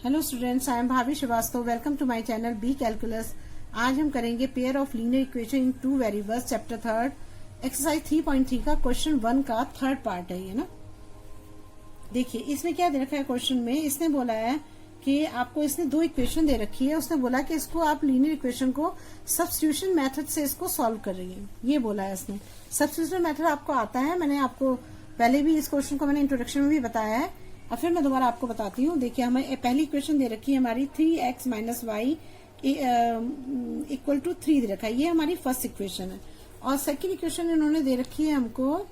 Hello students, I am Bhabhi Shrivastava. Welcome to my channel B calculus. आज हम करेंगे pair of linear equation in two variables, chapter 3 exercise 3.3 का question 1 का third part है ये ना। देखिए इसमें क्या दे रखा है क्वेश्चन में। इसने बोला है कि आपको इसने दो इक्वेशन दे रखी है। उसने बोला कि इसको आप लीनियर इक्वेशन को सब्स्टिट्यूशन मेथड से इसको सॉल्व कर रही है, ये बोला है इसने। सब्स्टिट्यूशन मेथड आपको आता है, मैंने आपको पहले भी इस क्वेश्चन को मैंने इंट्रोडक्शन में भी बताया है और फिर मैं दोबारा आपको बताती हूँ। देखिए हमें पहली इक्वेशन दे रखी है हमारी 3x minus y equal to 3 दे रखा है, ये हमारी फर्स्ट इक्वेशन है। और सेकंड इक्वेशन इन्होंने दे रखी है हमको।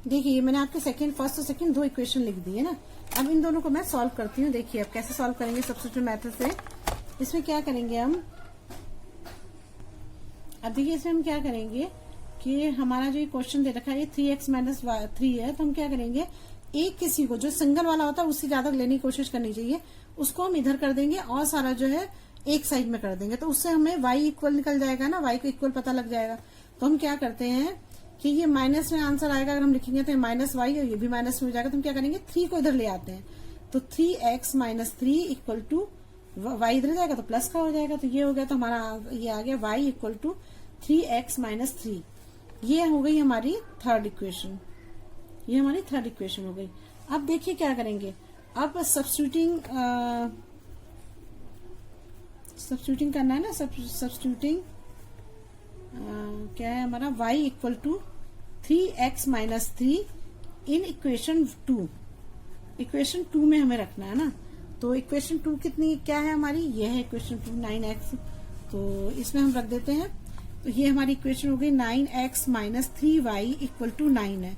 देखिए मैंने आपके फर्स्ट और सेकंड दो इक्वेशन लिख दी है ना। अब इन दोनों को मैं सॉल्व करती हूँ। देखिए अब कैसे सॉल्व करेंगे सब्स्टिट्यूशन मेथड से। इसमें क्या करेंगे हम, अब देखिए इसमें हम क्या करेंगे कि हमारा जो क्वेश्चन दे रखा है ये 3x माइनस 3 है, तो हम क्या करेंगे, एक किसी को जो सिंगल वाला होता है उससे ज्यादा लेने की कोशिश करनी चाहिए, उसको हम इधर कर देंगे और सारा जो है एक साइड में कर देंगे, तो उससे हमें y इक्वल निकल जाएगा ना, y को इक्वल पता लग जाएगा। तो हम क्या करते हैं कि ये माइनस में आंसर आएगा, अगर हम लिखेंगे तो माइनस वाई और ये भी माइनस में हो जाएगा। तो हम क्या करेंगे 3 को इधर ले आते हैं, तो 3x minus 3 equal to Y इधर जाएगा तो प्लस का हो जाएगा। तो ये हो गया, तो हमारा ये आ गया y equal to 3x minus 3। ये हो गई हमारी थर्ड इक्वेशन, ये हमारी थर्ड इक्वेशन हो गई। अब देखिए क्या करेंगे, अब सब्स्टिट्यूटिंग करना है ना। सब्स्टिट्यूटिंग क्या है हमारा y equal to 3x minus 3 in equation 2। Equation 2 में हमें रखना है ना। तो इक्वेशन 2 कितनी क्या है हमारी, ये है इक्वेशन 2 9x। तो इसमें हम रख देते हैं, तो ये हमारी इक्वेशन हो गई 9x minus 3y equal to 9 है।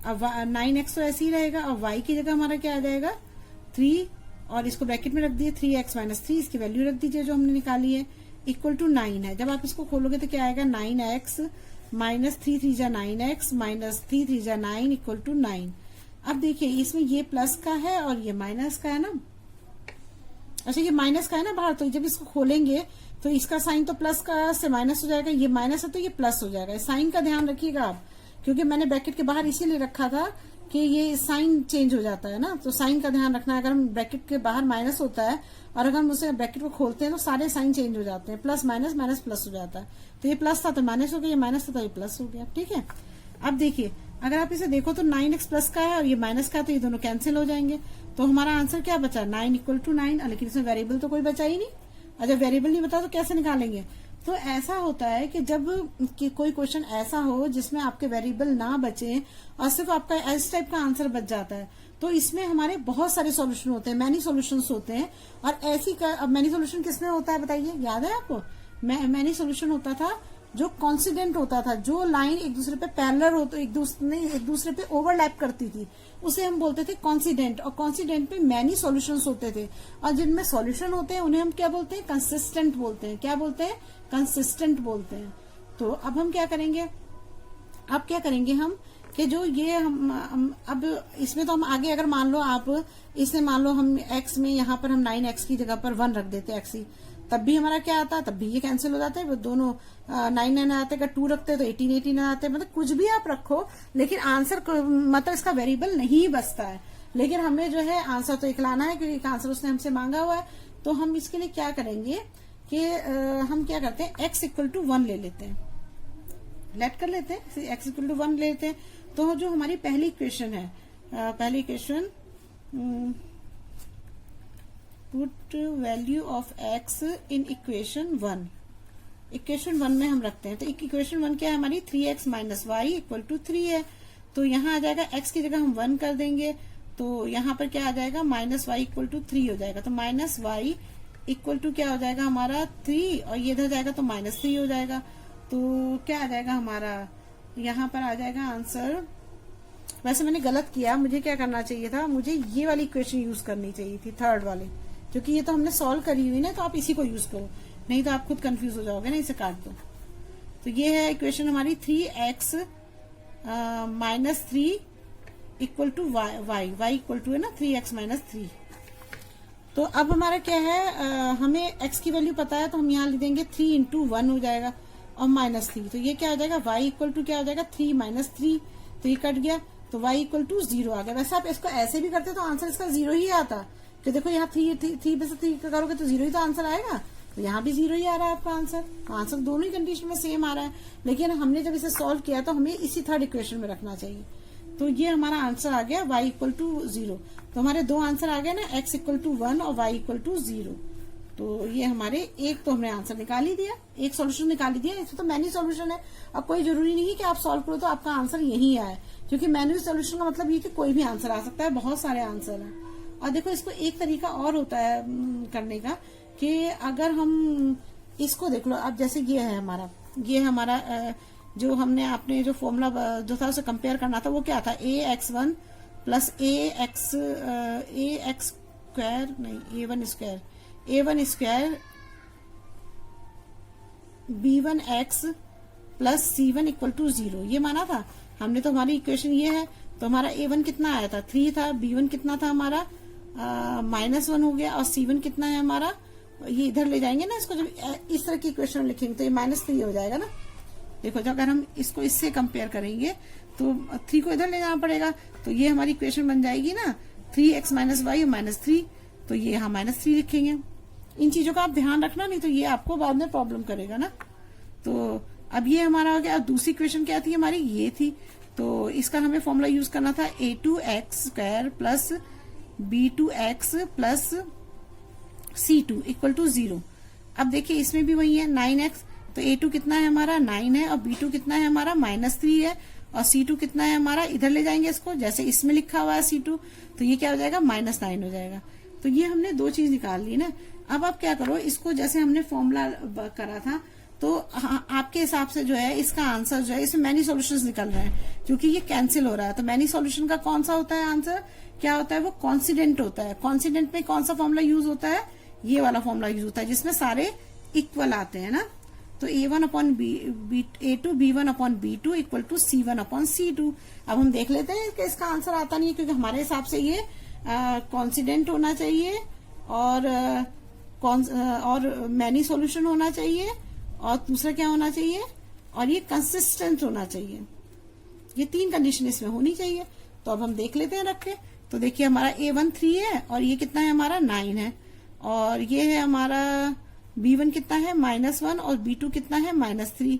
अब 9x तो ऐसे ही रहेगा और y की जगह हमारा क्या आ जाएगा 3, और इसको ब्रैकेट में रख दिए 3x माइनस 3, इसकी वैल्यू रख दीजिए जो हमने निकाली है, इक्वल टू 9 है। जब आप इसको खोलोगे तो क्या आएगा 9x माइनस 3 3 जा 9x माइनस 3 3 जा 9 इक्वल टू 9। अब देखिए इसमें ये प्लस का है और ये माइनस का है ना। अच्छा ये माइनस का है ना बाहर, तो जब इसको खोलेंगे तो इसका साइन तो प्लस का से माइनस हो जाएगा, ये माइनस है तो ये प्लस हो जाएगा। साइन का ध्यान रखिएगा आप, क्योंकि मैंने ब्रैकेट के बाहर इसीलिए रखा था कि ये साइन चेंज हो जाता है ना, तो साइन का ध्यान रखना है। अगर हम ब्रैकेट के बाहर माइनस होता है और अगर हम उसे ब्रैकेट को खोलते हैं तो सारे साइन चेंज हो जाते हैं, प्लस माइनस माइनस प्लस हो जाता है। तो ये प्लस था तो माइनस हो गया, ये माइनस था तो ये प्लस हो गया, ठीक है। अब देखिए अगर आप इसे देखो तो 9x प्लस का है और ये माइनस का है, तो ये दोनों कैंसिल हो जाएंगे। तो हमारा आंसर क्या बचा 9 इक्वल टू 9। लेकिन इसमें वेरिएबल तो कोई बचा ही नहीं, और जब वेरिएबल नहीं बता तो कैसे निकालेंगे। तो ऐसा होता है कि जब कोई क्वेश्चन ऐसा हो जिसमें आपके वेरिएबल ना बचे और सिर्फ आपका इस टाइप का आंसर बच जाता है, तो इसमें हमारे बहुत सारे सॉल्यूशन होते हैं, मैनी सॉल्यूशंस होते हैं। और ऐसी मैनी सॉल्यूशन किसमें होता है बताइए, याद है आपको। मैनी सॉल्यूशन होता था जो कॉन्सिडेंट होता था, जो लाइन एक दूसरे पे पैरेलल हो तो एक दूसरे पे ओवरलैप करती थी, उसे हम बोलते थे कॉन्सिडेंट। और कॉन्सिडेंट पे मैनी सॉल्यूशंस होते थे, और जिनमें सॉल्यूशन होते हैं उन्हें हम क्या बोलते हैं, कंसिस्टेंट बोलते हैं। क्या बोलते हैं, कंसिस्टेंट बोलते हैं। तो अब हम क्या करेंगे, अब क्या करेंगे हम कि जो ये हम अब इसमें तो हम आगे, अगर मान लो आप इसे मान लो हम x में यहाँ पर हम 9x की जगह पर 1 रख देते x ही, तब भी हमारा क्या आता है, तब भी ये कैंसिल हो जाते हैं। वो दोनों 9 9 आते हैं, अगर 2 रखते हैं तो 18 18 आते हैं। मतलब कुछ भी आप रखो लेकिन आंसर मतलब इसका वेरिएबल नहीं बचता है। लेकिन हमें जो है आंसर तो एक लाना है, क्योंकि आंसर उसने हमसे मांगा हुआ है। तो हम इसके लिए क्या करेंगे कि हम क्या करते हैं x इक्वल टू 1 ले लेते हैं, लेट कर लेते हैं x इक्वल टू 1 ले लेते हैं। तो जो हमारी पहली इक्वेशन है, पहली equation put value of x in equation 1। Equation 1 में हम रखते हैं, तो इक्वेशन 1 क्या है हमारी 3x minus y equal to 3 है। तो यहाँ आ जाएगा x की जगह हम 1 कर देंगे, तो यहाँ पर क्या आ जाएगा माइनस वाई इक्वल टू 3 हो जाएगा। तो माइनस वाई इक्वल टू क्या हो जाएगा हमारा 3, और ये इधर जाएगा तो माइनस 3 हो जाएगा। तो क्या आ जाएगा हमारा, यहाँ पर आ जाएगा आंसर। वैसे मैंने गलत किया, मुझे क्या करना चाहिए था, मुझे ये वाली इक्वेशन यूज करनी चाहिए थी, थर्ड वाली, क्योंकि ये तो हमने सॉल्व करी हुई ना। तो आप इसी को यूज करो, नहीं तो आप खुद कंफ्यूज हो जाओगे ना, इसे काट दो। तो ये है इक्वेशन हमारी 3x minus 3 equal to y equal to है ना 3x माइनस 3। तो अब हमारा क्या है, हमें x की वैल्यू पता है, तो हम यहाँ लिख देंगे 3 इंटू 1 हो जाएगा और माइनस 3। तो ये क्या हो जाएगा y इक्वल टू क्या हो जाएगा 3 माइनस 3, तो ये कट गया, तो y इक्वल टू 0 आ गया। वैसे आप इसको ऐसे भी करते तो आंसर इसका 0 ही आता, कि देखो यहाँ थ्री में से 3 करोगे तो 0 ही तो आंसर आएगा, तो यहाँ भी 0 ही आ रहा है आपका आंसर। तो आंसर दोनों ही कंडीशन में सेम आ रहा है, लेकिन हमने जब इसे सॉल्व किया तो हमें इसी थर्ड इक्वेशन में रखना चाहिए। तो ये हमारा आंसर आ गया y इक्वल टू 0। तो हमारे 2 आंसर आ गए ना, x इक्वल टू 1 और y इक्वल टू 0। तो ये हमारे एक तो हमने आंसर निकाल ही दिया, एक सॉल्यूशन निकाल ही दिया। इसमें तो मैन्युअल सॉल्यूशन है, अब कोई जरूरी नहीं है कि आप सॉल्व करो तो आपका आंसर यही आए, क्योंकि मैन्युअल सॉल्यूशन का मतलब ये कि कोई भी आंसर आ सकता है, बहुत सारे आंसर हैं। और देखो इसको एक तरीका और होता है करने का, कि अगर हम इसको देख लो, अब जैसे ये है हमारा जो हमने आपने जो फॉर्मूला जो था उसे कंपेयर करना था, वो क्या था, ax1 प्लस ax स्क्वायर नहीं a1 square b1x plus c1 equal to 0, ये माना था हमने। तो हमारी इक्वेशन ये है, तो हमारा a1 कितना आया था, 3 था, b1 कितना था हमारा -1 हो गया, और c1 कितना है हमारा, ये इधर ले जाएंगे ना इसको, जब इस तरह की इक्वेशन लिखेंगे तो ये -3 हो जाएगा ना। देखो जब अगर हम इसको इससे कंपेयर करेंगे तो 3 को इधर ले जाना पड़ेगा, तो ये हमारी इक्वेशन बन जाएगी ना 3x माइनस वाई -3, तो ये यहाँ -3 लिखेंगे। इन चीजों का आप ध्यान रखना, नहीं तो ये आपको बाद में प्रॉब्लम करेगा ना। तो अब ये हमारा हो गया। अब दूसरी इक्वेशन क्या थी हमारी, ये थी, तो इसका हमें फॉर्मूला यूज करना था a2x square plus b2x plus c2 equal to 0। अब देखिए इसमें भी वही है 9x, तो a2 कितना है हमारा 9 है, और b2 कितना है हमारा -3 है, और c2 कितना है हमारा, इधर ले जाएंगे इसको, जैसे इसमें लिखा हुआ है c2, तो ये क्या हो जाएगा -9 हो जाएगा। तो ये हमने 2 चीज निकाल ली ना। अब आप क्या करो, इसको जैसे हमने फॉर्मूला करा था, तो आपके हिसाब से जो है इसका आंसर जो है, इसमें मैनी सॉल्यूशंस निकल रहे हैं, क्योंकि ये कैंसिल हो रहा है। तो मैनी सॉल्यूशन का कौन सा होता है आंसर, क्या होता है, वो कॉन्सिडेंट होता है। कॉन्सिडेंट में कौन सा फॉर्मूला यूज होता है, ये वाला फॉर्मूला यूज होता है, जिसमें सारे इक्वल आते हैं ना। तो a1 upon a2 b1 upon b2 equal to c1 upon c2। अब हम देख लेते हैं कि इसका आंसर आता नहीं है, क्योंकि हमारे हिसाब से ये कॉन्सिडेंट होना चाहिए, और मैनी सॉल्यूशन होना चाहिए, और दूसरा क्या होना चाहिए, और ये कंसिस्टेंट होना चाहिए। ये 3 कंडीशन इसमें होनी चाहिए। तो अब हम देख लेते हैं रख के। तो देखिए हमारा a1 3 है, और ये कितना है हमारा 9 है, और ये है हमारा b1 कितना है -1, और b2 कितना है -3,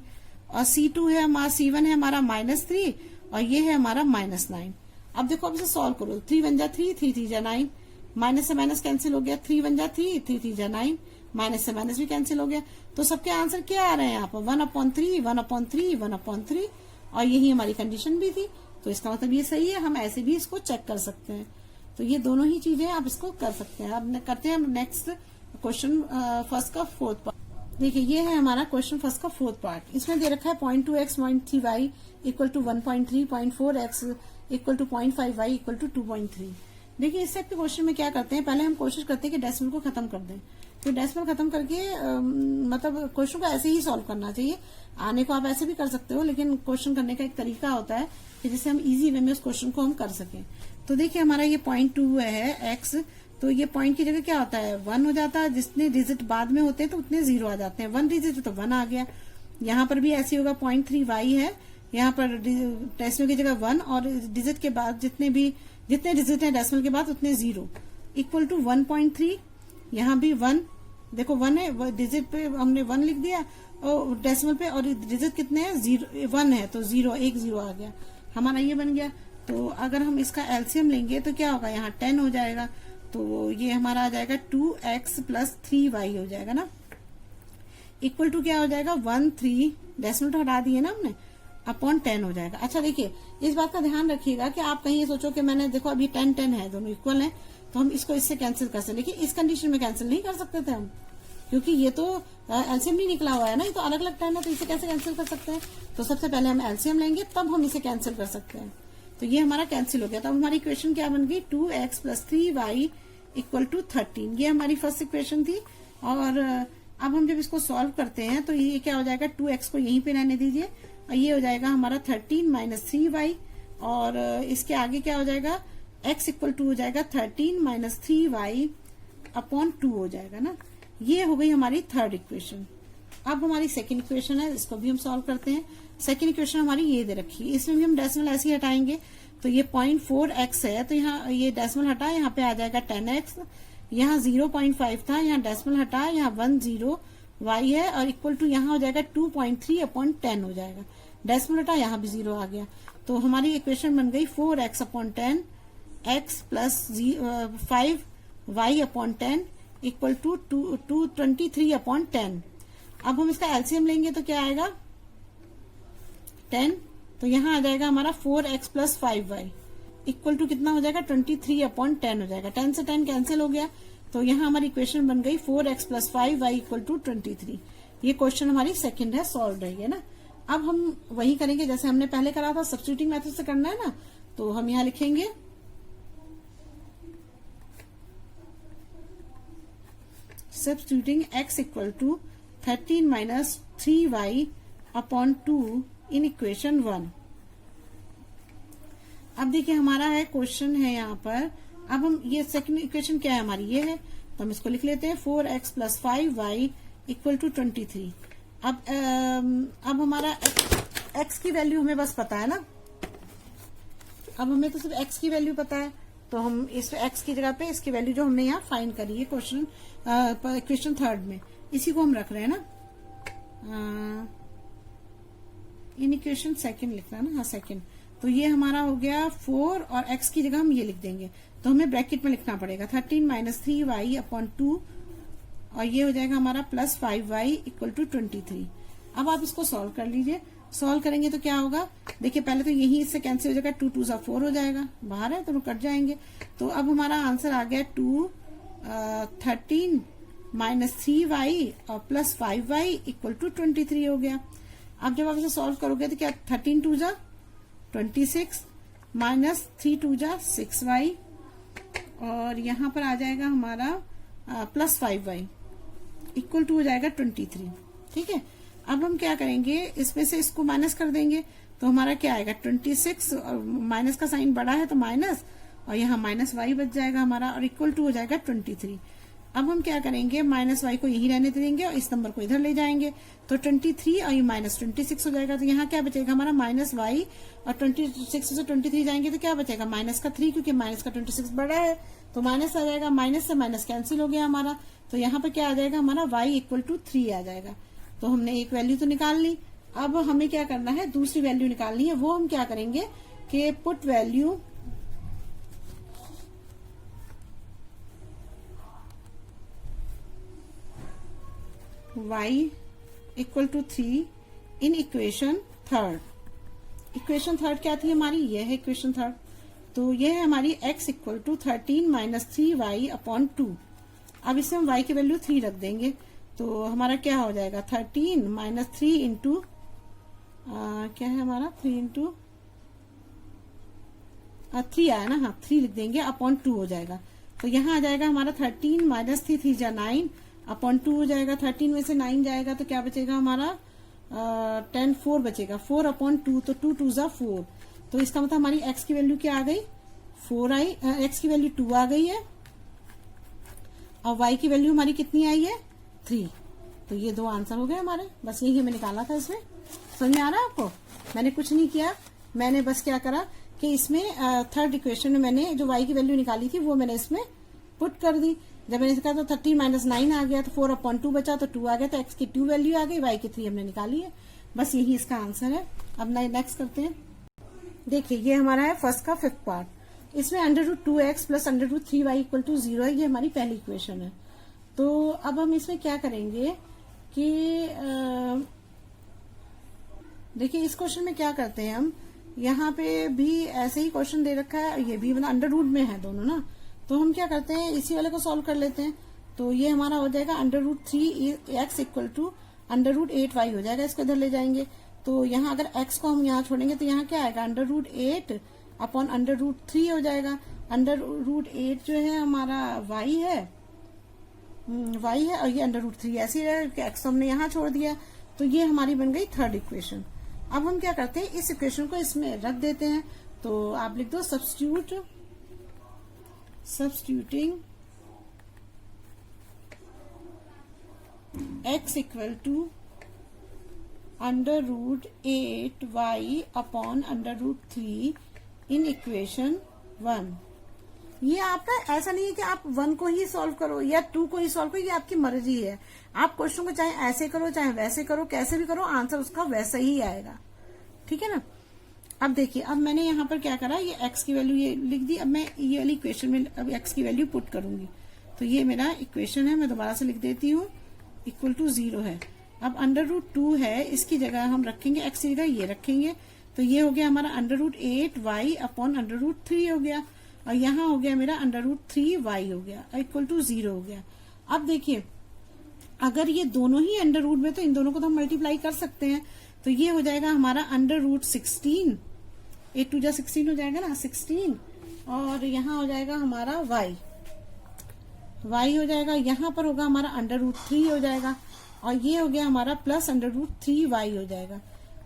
और c2 है हमारा c1 है हमारा -3, और ये है हमारा -9। अब देखो अब इसे सॉल्व करो, 3 1 जा 3, 3 3 जा 9, माइनस से माइनस कैंसिल हो गया, 3 1 जा 3, 3 3 जा 9, माइनस से माइनस भी कैंसिल हो गया। तो सबके आंसर क्या आ रहे हैं यहाँ पर, 1/3 1/3 1/3, और यही हमारी कंडीशन भी थी। तो इसका मतलब ये सही है, हम ऐसे भी इसको चेक कर सकते हैं। तो ये दोनों ही चीजें आप इसको कर सकते हैं। अब करते हैं नेक्स्ट क्वेश्चन फर्स्ट का 4th पार्ट। देखिए ये है हमारा क्वेश्चन फर्स्ट का 4th पार्ट। इसमें दे रखा है 0.2x 0.3y equal to 1.3, 0.4x equal to 0.5y equal to 2.3। देखिए इस टाइप के क्वेश्चन में क्या करते हैं, पहले हम कोशिश करते हैं कि डेसिमल को खत्म कर दें। तो डेसिमल खत्म करके मतलब क्वेश्चन को ऐसे ही सॉल्व करना चाहिए। आने को आप ऐसे भी कर सकते हो, लेकिन क्वेश्चन करने का एक तरीका होता है कि जिससे हम इजी वे में उस क्वेश्चन को हम कर सकें। तो देखिए हमारा ये 0.2 है x, तो ये पॉइंट की जगह क्या होता है 1 हो जाता है। जितने डिजिट बाद में होते हैं तो उतने 0 आ जाते हैं। 1 डिजिट है तो 1 आ गया। यहाँ पर भी ऐसे होगा 0.3y है, यहाँ पर डेसिमल की जगह 1, और डिजिट के बाद जितने डिजिट है डेसिमल के बाद उतने 0 इक्वल टू 1.3। यहाँ भी 1, देखो 1 है, डिजिट पे हमने 1 लिख दिया और डेसिमल पे, और डिजिट कितने हैं 1 है, तो 0 1 0 आ गया, हमारा ये बन गया। तो अगर हम इसका एलसीएम लेंगे तो क्या होगा, यहाँ 10 हो जाएगा, तो ये हमारा आ जाएगा 2x प्लस 3y हो जाएगा ना, इक्वल टू क्या हो जाएगा 13, डेसिमल तो हटा दिए ना हमने, अपॉन 10 हो जाएगा। अच्छा देखिए इस बात का ध्यान रखिएगा कि आप कहीं ये सोचो कि मैंने देखो अभी 10 10 है, दोनों इक्वल हैं, तो हम इसको इससे कैंसिल कर सकते, लेकिन इस कंडीशन में कैंसिल नहीं कर सकते थे हम, क्योंकि ये तो एलसीएम नहीं निकला हुआ है ना, ये तो अलग अलग टाइम है, तो इसे कैसे कैंसिल कर सकते हैं। तो सबसे पहले हम एलसीएम लेंगे तब हम इसे कैंसिल कर सकते हैं। तो ये हमारा कैंसिल हो गया। तो अब हमारी इक्वेशन क्या बन गई, 2x plus 3y equal to 13। ये हमारी फर्स्ट इक्वेशन थी। और अब हम जब इसको सॉल्व करते हैं तो ये क्या हो जाएगा, 2x को यहीं पे रहने दीजिए, और ये हो जाएगा हमारा 13 माइनस 3y, और इसके आगे क्या हो जाएगा, x इक्वल टू हो जाएगा 13 माइनस 3y अपॉन 2 हो जाएगा ना। ये हो गई हमारी थर्ड इक्वेशन। अब हमारी सेकंड इक्वेशन है, इसको भी हम सॉल्व करते हैं। सेकंड इक्वेशन हमारी ये दे रखी है, इसमें भी हम डेसिमल ऐसे ही हटाएंगे। तो ये 0.4x है, तो यहाँ ये डेसिमल हटा, यहाँ पे आ जाएगा 10x, यहाँ 0.5 था, यहाँ डेसिमल हटा, यहाँ 10 y है और इक्वल टू यहाँ हो जाएगा 2.3/10 हो जाएगा। डेसिमल हटा, यहाँ भी 0 आ गया। तो हमारी इक्वेशन बन गई 4x/10 x plus 5y/10 equal to 223/10। अब हम इसका एलसीएम लेंगे तो क्या आएगा 10, तो यहाँ आ जाएगा हमारा 4x plus 5y equal to कितना हो जाएगा 23/10 हो जाएगा। 10 से 10 कैंसिल हो गया, तो यहाँ हमारी इक्वेशन बन गई 4x plus 5y equal to 23। ये क्वेश्चन हमारी सेकंड है, सॉल्व रही है ना। अब हम वही करेंगे जैसे हमने पहले करा था, सब्स्टिट्यूटिंग मेथड से करना है ना। तो हम यहाँ लिखेंगे substituting x equal to 13 minus 3y/2 in equation 1। अब देखिए हमारा है क्वेश्चन है यहाँ पर। अब हम ये सेकंड इक्वेशन क्या है हमारी, ये है, तो हम इसको लिख लेते हैं 4x plus 5y equal to 23। अब हमारा x की वैल्यू हमें बस पता है ना। अब हमें तो सिर्फ x की वैल्यू पता है, तो हम इस x की जगह पे इसकी वैल्यू जो हमने यहाँ फाइंड करी है क्वेश्चन इक्वेशन थर्ड में, इसी को हम रख रहे हैं ना। इन इक्वेशन सेकंड लिखना है ना, हाँ सेकंड। तो ये हमारा हो गया 4 और x की जगह हम ये लिख देंगे, तो हमें ब्रैकेट में लिखना पड़ेगा 13 माइनस 3y/2 और ये हो जाएगा हमारा प्लस 5y इक्वल टू 23। अब आप इसको सॉल्व कर लीजिए। सॉल्व करेंगे तो क्या होगा, देखिए पहले तो यही इससे कैंसिल हो जाएगा, 2 2 4 हो जाएगा, बाहर है तो कट जाएंगे। तो अब हमारा आंसर आ गया 13 माइनस 3y और प्लस 5y इक्वल टू 23 हो गया। अब जब आप इसे सॉल्व करोगे तो क्या 13 2 जा 26 माइनस 3 2 जा 6y और यहाँ पर आ जाएगा हमारा प्लस 5y इक्वल टू हो जाएगा 23। ठीक है, अब हम क्या करेंगे, इसमें से इसको माइनस कर देंगे, तो हमारा क्या आएगा 26 और माइनस का साइन बड़ा है तो माइनस, और यहाँ माइनस y बच जाएगा हमारा और इक्वल टू हो जाएगा 23। अब हम क्या करेंगे, माइनस y को यही रहने देंगे और इस नंबर को इधर ले जाएंगे, तो 23 और ये माइनस 26 हो जाएगा। तो यहाँ क्या बचेगा हमारा माइनस y और 26 से 23 जाएंगे तो क्या बचेगा माइनस का 3, क्योंकि माइनस का 26 बड़ा है तो माइनस आ जाएगा, माइनस से माइनस कैंसिल हो गया हमारा। तो यहाँ पे क्या आ जाएगा हमारा y इक्वल टू 3 आ जाएगा। तो हमने एक वैल्यू तो निकाल ली, अब हमें क्या करना है, दूसरी वैल्यू निकालनी है। वो हम क्या करेंगे कि put value y equal to 3 in equation third. Equation third क्या थी हमारी, ये है इक्वेशन थर्ड। तो ये है हमारी x equal to 13 minus 3y/2। अब इसमें हम y की वैल्यू 3 रख देंगे, तो हमारा क्या हो जाएगा 13 माइनस 3 इंटू क्या है हमारा 3 इंटू 3 आया ना, हाँ 3 लिख देंगे अपॉन 2 हो जाएगा। तो यहाँ आ जाएगा हमारा 13 माइनस 3 3 जा 9 अपॉन 2 हो जाएगा। 13 में से 9 जाएगा तो क्या बचेगा हमारा 10 4 बचेगा, 4 अपॉन 2, तो 2 2 जा 4। तो इसका मतलब हमारी x की वैल्यू क्या आ गई 4 आई, x की वैल्यू 2 आ गई है और y की वैल्यू हमारी कितनी आई है 3। तो ये दो आंसर हो गए हमारे, बस यही हमें निकाला था इसमें। समझ में आ रहा है आपको, मैंने कुछ नहीं किया, मैंने बस क्या करा कि इसमें थर्ड इक्वेशन में मैंने जो y की वैल्यू निकाली थी वो मैंने इसमें पुट कर दी। जब मैंने कहा तो 13 माइनस 9 आ गया, तो 4 अपॉन 2 बचा तो 2 आ गया, तो x की 2 वैल्यू आ गई, y की 3 हमने निकाली है। बस यही इसका आंसर है। अब नेक्स्ट करते हैं। देखिए ये हमारा है फर्स्ट का 5th पार्ट, इसमें √2x plus √3y equal to 0 है, ये हमारी पहली इक्वेशन है। तो अब हम इसमें क्या करेंगे कि देखिए इस क्वेश्चन में क्या करते हैं हम, यहाँ पे भी ऐसे ही क्वेश्चन दे रखा है, ये भी मतलब अंडर रूट में है दोनों ना, तो हम क्या करते हैं इसी वाले को सॉल्व कर लेते हैं। तो ये हमारा हो जाएगा √3x इक्वल टू √8y हो जाएगा, इसको इधर ले जाएंगे। तो यहाँ अगर x को हम यहाँ छोड़ेंगे तो यहाँ क्या आएगा √8 अपॉन √3 हो जाएगा। √8 जो है हमारा y है और ये √3 ऐसे है कि x हमने यहाँ छोड़ दिया, तो ये हमारी बन गई थर्ड इक्वेशन। अब हम क्या करते हैं इस इक्वेशन को इसमें रख देते हैं। तो आप लिख दो substituting x equal to √8y upon √3 in equation 1। ये आपका ऐसा नहीं है कि आप 1 को ही सॉल्व करो या 2 को ही सॉल्व करो, ये आपकी मर्जी है। आप क्वेश्चन को चाहे ऐसे करो चाहे वैसे करो, कैसे भी करो, आंसर उसका वैसा ही आएगा। ठीक है ना। अब देखिए, अब मैंने यहाँ पर क्या करा, ये x की वैल्यू ये लिख दी। अब मैं ये वाली इक्वेशन में अब x की वैल्यू पुट करूंगी। तो ये मेरा इक्वेशन है, मैं दोबारा से लिख देती हूँ, इक्वल टू 0 है। अब √2 है, इसकी जगह हम रखेंगे x की जगह ये रखेंगे, तो ये हो गया हमारा √8y अपॉन √3 हो गया, और यहाँ हो गया मेरा √3y हो गया, इक्वल टू 0 हो गया। अब देखिए, अगर ये दोनों ही अंडर रूट में, तो इन दोनों को तो हम मल्टीप्लाई कर सकते हैं। तो ये हो जाएगा हमारा √16, 8 2 16 हो जाएगा ना, 16, और यहाँ हो जाएगा हमारा y हो जाएगा, यहाँ पर होगा हमारा √3 हो जाएगा, और ये हो गया हमारा प्लस √3y हो जाएगा।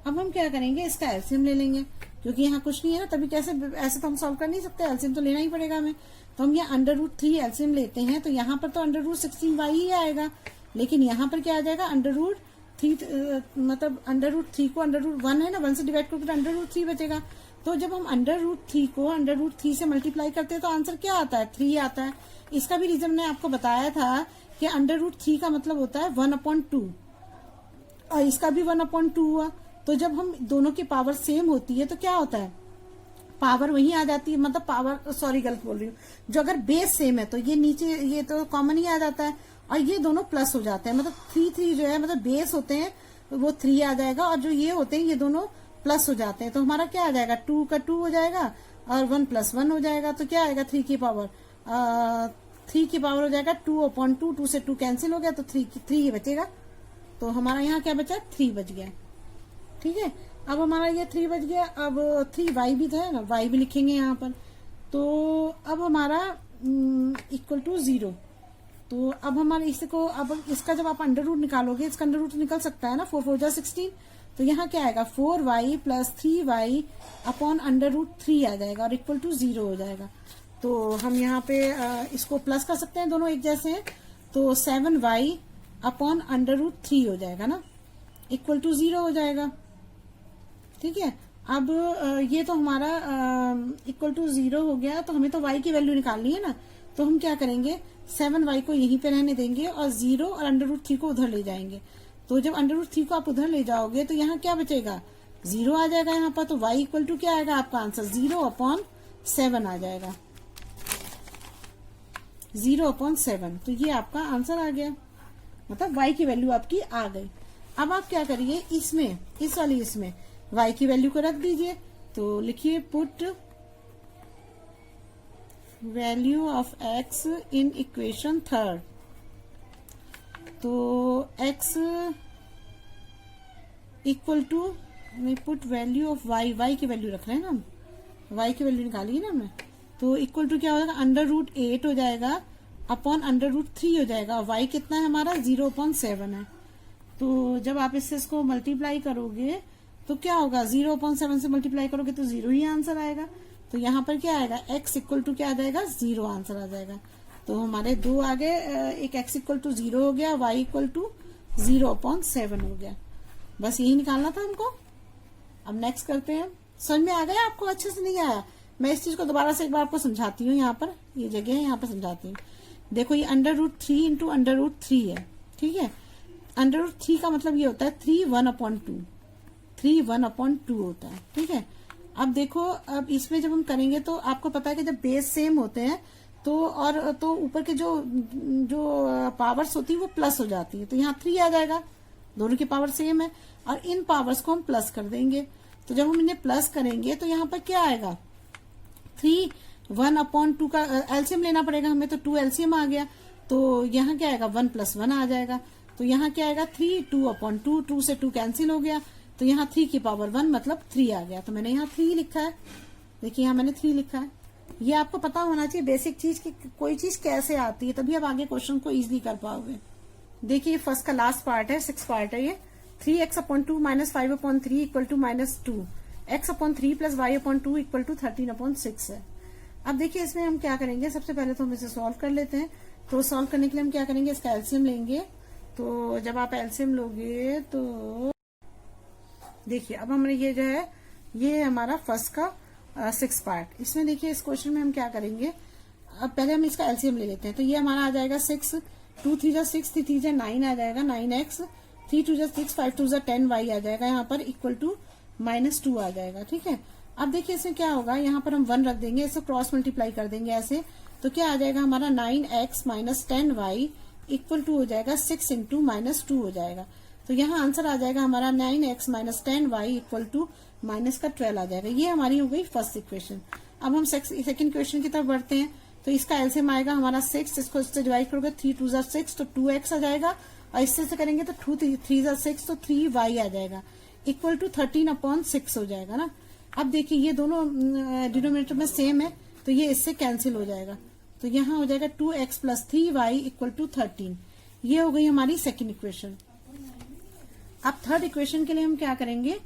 अब हम क्या करेंगे, इसका एलसीएम ले लेंगे, क्योंकि यहाँ कुछ नहीं है ना, तभी कैसे, ऐसे तो हम सॉल्व कर नहीं सकते, एलसीएम तो लेना ही पड़ेगा हमें। तो हम ये √3 एलसीएम लेते हैं, तो यहाँ पर तो √16y ही आएगा, लेकिन यहाँ पर क्या आ जाएगा, √3, मतलब √3 को √1 है ना, 1 से डिवाइड करके √3 बचेगा। तो जब हम √3 को √3 से मल्टीप्लाई करते हैं तो आंसर क्या आता है, 3 आता है। इसका भी रीजन मैंने आपको बताया था कि √3 का मतलब होता है 1/2, और इसका भी 1/2 हुआ। तो जब हम दोनों की पावर सेम होती है तो क्या होता है, पावर वही आ जाती है, मतलब पावर, सॉरी गलत बोल रही हूँ, जो अगर बेस सेम है तो ये नीचे ये तो कॉमन ही आ जाता है, और ये दोनों प्लस हो जाते हैं, मतलब 3 जो है, मतलब बेस होते हैं वो 3 आ जाएगा, और जो ये होते हैं ये दोनों प्लस हो जाते हैं। तो हमारा क्या आ जाएगा, 2 का 2 हो जाएगा, और 1 + 1 हो जाएगा। तो क्या आएगा, 3 की पावर, 3 की पावर हो जाएगा 2/2, 2 से 2 कैंसिल हो गया, तो 3 ही बचेगा। तो हमारा यहाँ क्या बचा, 3 बच गया। ठीक है, अब हमारा ये 3 बच गया। अब 3y भी था ना, y भी लिखेंगे यहाँ पर। तो अब हमारा इक्वल टू 0। तो अब हमारे इसको, अब इसका जब आप अंडर रूट निकालोगे, इसका अंडर रूट निकल सकता है ना, 4 4 16। तो यहाँ क्या आएगा, 4y + 3y अपॉन √3 आ जाएगा, और इक्वल टू 0 हो जाएगा। तो हम यहाँ पे इसको प्लस कर सकते हैं, दोनों एक जैसे हैं। तो 7y अपॉन √3 हो जाएगा ना, इक्वल टू 0 हो जाएगा। ठीक है, अब ये तो हमारा इक्वल टू 0 हो गया, तो हमें तो y की वैल्यू निकालनी है ना। तो हम क्या करेंगे, 7y को यहीं पे रहने देंगे, और 0 और √3 को उधर ले जाएंगे। तो जब √3 को आप उधर ले जाओगे तो यहाँ क्या बचेगा, 0 आ जाएगा यहाँ पर। तो y इक्वल टू क्या आएगा, आपका आंसर 0/7 आ जाएगा, 0/7। तो ये आपका आंसर आ गया, मतलब y की वैल्यू आपकी आ गई। अब आप क्या करिए, इसमें, इस वाली इसमें y की वैल्यू को रख दीजिए। तो लिखिए, put value of x in equation 3rd। तो x इक्वल टू, मैं पुट वैल्यू ऑफ y की वैल्यू रख रहे हैं ना हम, y की वैल्यू निकाली ना हमने। तो इक्वल टू क्या हो जाएगा, √8 हो जाएगा अपॉन √3 हो जाएगा, और y कितना है हमारा, 0/7 है। तो जब आप इसको मल्टीप्लाई करोगे तो क्या होगा, 0/7 से मल्टीप्लाई करोगे तो 0 ही आंसर आएगा। तो यहाँ पर क्या आएगा, x इक्वल टू क्या आ जाएगा, 0 आंसर आ जाएगा। तो हमारे 2 आ गए, एक x इक्वल टू 0 हो गया, y इक्वल टू 0/7 हो गया। बस यही निकालना था हमको। अब नेक्स्ट करते हैं। समझ में आ गया आपको, अच्छे से नहीं आया, मैं इस चीज को दोबारा से एक बार आपको समझाती हूँ। यहाँ पर ये जगह है, यहाँ पर समझाती हूँ। देखो, ये √3 इंटू √3 है। ठीक है, √3 का मतलब ये होता है 3 1/2, 3 1/2 होता है। ठीक है, अब देखो, अब इसमें जब हम करेंगे तो आपको पता है कि जब बेस सेम होते हैं तो ऊपर के जो पावर्स होती है वो प्लस हो जाती है। तो यहाँ 3 आ जाएगा, दोनों की पावर सेम है, और इन पावर्स को हम प्लस कर देंगे। तो जब हम इन्हें प्लस करेंगे तो यहाँ पर क्या आएगा, 3 1/2 का एलसीएम लेना पड़ेगा हमें, तो 2 एलसीएम आ गया। तो यहाँ क्या आएगा, 1 + 1 आ जाएगा। तो यहाँ क्या आएगा, 3 2/2, 2 से 2 कैंसिल हो गया। तो यहाँ 3 की पावर 1 मतलब 3 आ गया। तो मैंने यहाँ 3 लिखा है, देखिए यहाँ मैंने 3 लिखा है। ये आपको पता होना चाहिए बेसिक चीज की कोई चीज कैसे आती है, तभी आप आगे क्वेश्चन को इजीली कर पाओगे। देखिए, फर्स्ट का लास्ट पार्ट है, 6 पार्ट है ये। 3x/2 - 5/3 equal to -2, x/3 + y/2 equal to 13/6 है। अब देखिए, इसमें हम क्या करेंगे, सबसे पहले तो हम इसे सॉल्व कर लेते हैं। तो सॉल्व करने के लिए हम क्या करेंगे, इसका एलसीएम लेंगे। तो जब आप एलसीएम लोगे तो देखिए, अब हमने ये जो है, ये हमारा फर्स्ट का 6 पार्ट। इसमें देखिए, इस क्वेश्चन में हम क्या करेंगे, अब पहले हम इसका एलसीएम ले लेते हैं। तो ये हमारा आ जाएगा 6, 2 3 जा 6, 3 3 जा 9 आ जाएगा, 9x, 3 2 जा 6, 5 2 जा 10 y आ जाएगा यहाँ पर इक्वल टू -2 आ जाएगा। ठीक है, अब देखिए इसमें क्या होगा, यहाँ पर हम 1 रख देंगे, इसको क्रॉस मल्टीप्लाई कर देंगे ऐसे, तो क्या आ जाएगा हमारा 9x minus 10y equal to हो जाएगा 6 इंटू -2 हो जाएगा। तो यहाँ आंसर आ जाएगा हमारा 9x minus 10y equal to minus का 12 आ जाएगा। ये हमारी हो गई फर्स्ट इक्वेशन। अब हम सेकंड इक्वेशन की तरफ बढ़ते हैं। तो इसका एलसीएम आएगा हमारा 6, इसको इससे डिवाइड करोगे 3 2 जा 6 तो 2x आ जाएगा, और इससे से करेंगे तो 2 3 जा 6 तो 3y आ जाएगा इक्वल टू 13/6 हो जाएगा ना। अब देखिए ये दोनों डिनोमिनेटर में सेम है, तो ये इससे कैंसिल हो जाएगा। तो यहाँ हो जाएगा 2x plus 3y equal to 13। ये हो गई हमारी सेकंड इक्वेशन। अब थर्ड इक्वेशन के लिए हम क्या करेंगे,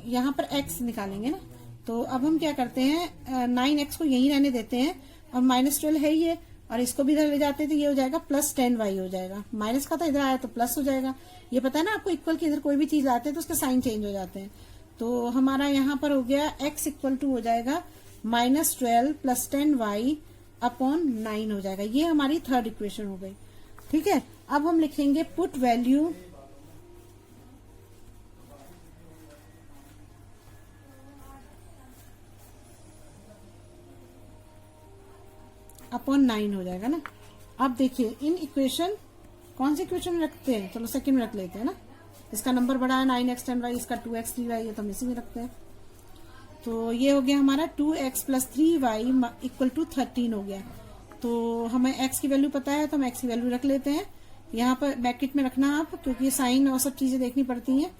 यहाँ पर x निकालेंगे ना। तो अब हम क्या करते हैं, 9x को यहीं रहने देते हैं, और -12 है ये, और इसको भी इधर ले जाते हैं, तो ये हो जाएगा प्लस 10y हो जाएगा। माइनस का था, इधर आया तो प्लस हो जाएगा। ये पता है ना आपको, इक्वल की इधर कोई भी चीज लाते हैं तो उसके साइन चेंज हो जाते हैं। तो हमारा यहाँ पर हो गया x इक्वल टू हो जाएगा -12 प्लस 10y अपॉन 9 हो जाएगा। ये हमारी थर्ड इक्वेशन हो गई। ठीक है, अब हम लिखेंगे पुट वैल्यू अपॉन 9 हो जाएगा ना। अब देखिए इन इक्वेशन, कौन सी इक्वेशन रखते हैं, चलो सेकंड में रख लेते हैं ना। इसका नंबर बड़ा है 9x 10y, इसका 2x 3y, ये तो हम इसी में रखते हैं। तो ये हो गया हमारा 2x plus 3y equal to 13 हो गया। तो हमें x की वैल्यू पता है, तो हम x की वैल्यू रख लेते हैं। यहाँ पर ब्रैकेट में रखना आप, क्योंकि साइन और सब चीजें देखनी पड़ती हैं।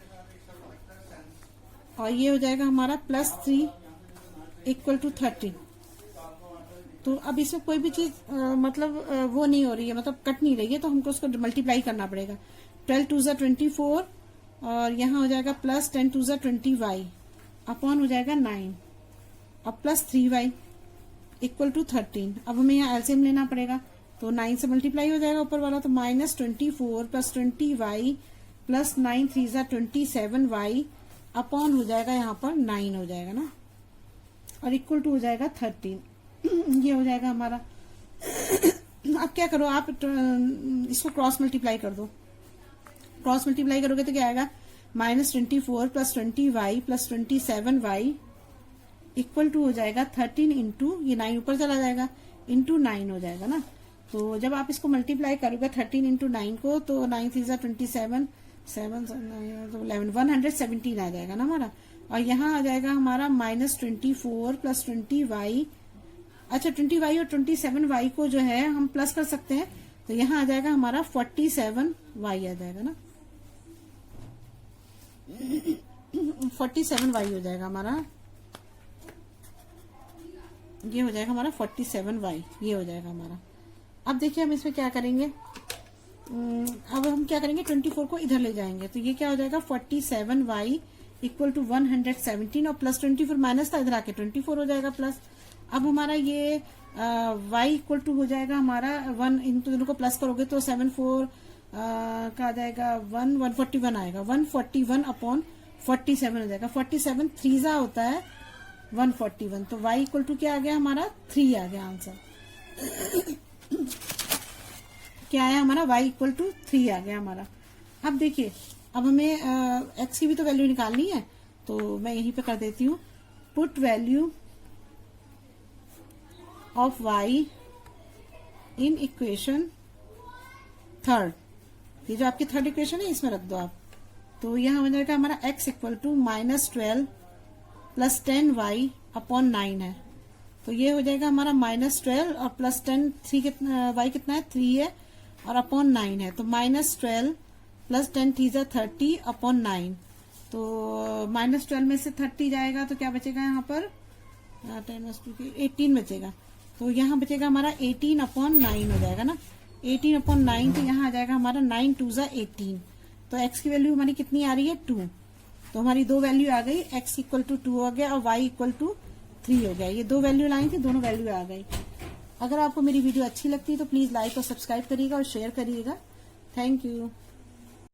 और ये हो जाएगा हमारा प्लस 3 इक्वल टू 13। तो अब इसमें कोई भी चीज मतलब वो नहीं हो रही है, मतलब कट नहीं रही है, तो हमको उसको मल्टीप्लाई करना पड़ेगा। 12 2 जा 24, और यहाँ हो जाएगा प्लस 10 2 जा 20y अपॉन हो जाएगा 9, अब प्लस 3y इक्वल टू 13। अब हमें यहाँ एलसीएम लेना पड़ेगा, तो 9 से मल्टीप्लाई हो जाएगा ऊपर वाला, तो -24 प्लस 20y प्लस 9 3 जा 27y अपॉन हो जाएगा यहाँ पर 9 हो जाएगा ना, और इक्वल टू हो जाएगा 13। ये हो जाएगा हमारा। अब क्या करो आप, इसको क्रॉस मल्टीप्लाई कर दो। क्रॉस मल्टीप्लाई करोगे तो क्या आएगा, -24 plus 20y plus 27y equal to हो जाएगा 13 इंटू, ये 9 ऊपर चला जाएगा, इंटू 9 हो जाएगा ना। तो जब आप इसको मल्टीप्लाई करोगे 13 इंटू 9 को, तो 9 3 जा 27, 7 11 117 आ जाएगा ना हमारा। और यहाँ आ जाएगा हमारा -24 प्लस 20y, अच्छा 20y और 27y को जो है हम प्लस कर सकते हैं, तो यहाँ आ जाएगा हमारा 47y आ जाएगा ना, 47y हो जाएगा हमारा। ये हो जाएगा हमारा 47y, ये हो जाएगा हमारा। अब देखिए हम इसमें क्या करेंगे, अब हम क्या करेंगे, 24 को इधर ले जाएंगे, तो ये क्या हो जाएगा 47y इक्वल टू 117, और प्लस 24 माइनस था, इधर आके 24 हो जाएगा प्लस। अब हमारा ये y इक्वल टू हो जाएगा हमारा 1, इन दोनों को प्लस करोगे तो 7 4 का आ जाएगा 141 आएगा, 141 अपॉन 47 हो जाएगा। 47 3 जा होता है 141, तो y इक्वल टू क्या आ गया हमारा 3 आ गया आंसर। क्या आया हमारा, y इक्वल टू 3 आ गया हमारा। अब देखिए, अब हमें x की भी तो वैल्यू निकालनी है, तो मैं यहीं पे कर देती हूँ, put value of y in equation third. ये जो आपकी थर्ड इक्वेशन है इसमें रख दो आप। तो यहाँ हो जाएगा हमारा x equal to -12 plus 10y upon 9 है, तो ये हो जाएगा हमारा -12 और प्लस 10, 3 कितना, y कितना है 3 है, और अपॉन 9 है, तो -12 प्लस 10 3 जा 30 अपॉन 9। तो -12 में से 30 जाएगा तो क्या बचेगा यहाँ पर, 18 बचेगा। तो यहाँ बचेगा हमारा 18 अपॉन 9 हो जाएगा ना, 18 अपॉन 9, तो यहाँ आ जाएगा हमारा 9 2 जा 18। तो x की वैल्यू हमारी कितनी आ रही है 2, तो हमारी दो वैल्यू आ गई, x इक्वल टू 2 हो गया और y इक्वल टू 3 हो गया। ये दो वैल्यू लाई थी, दोनों वैल्यू आ गई। अगर आपको मेरी वीडियो अच्छी लगती है तो प्लीज लाइक और सब्सक्राइब करिएगा और शेयर करिएगा। Thank you.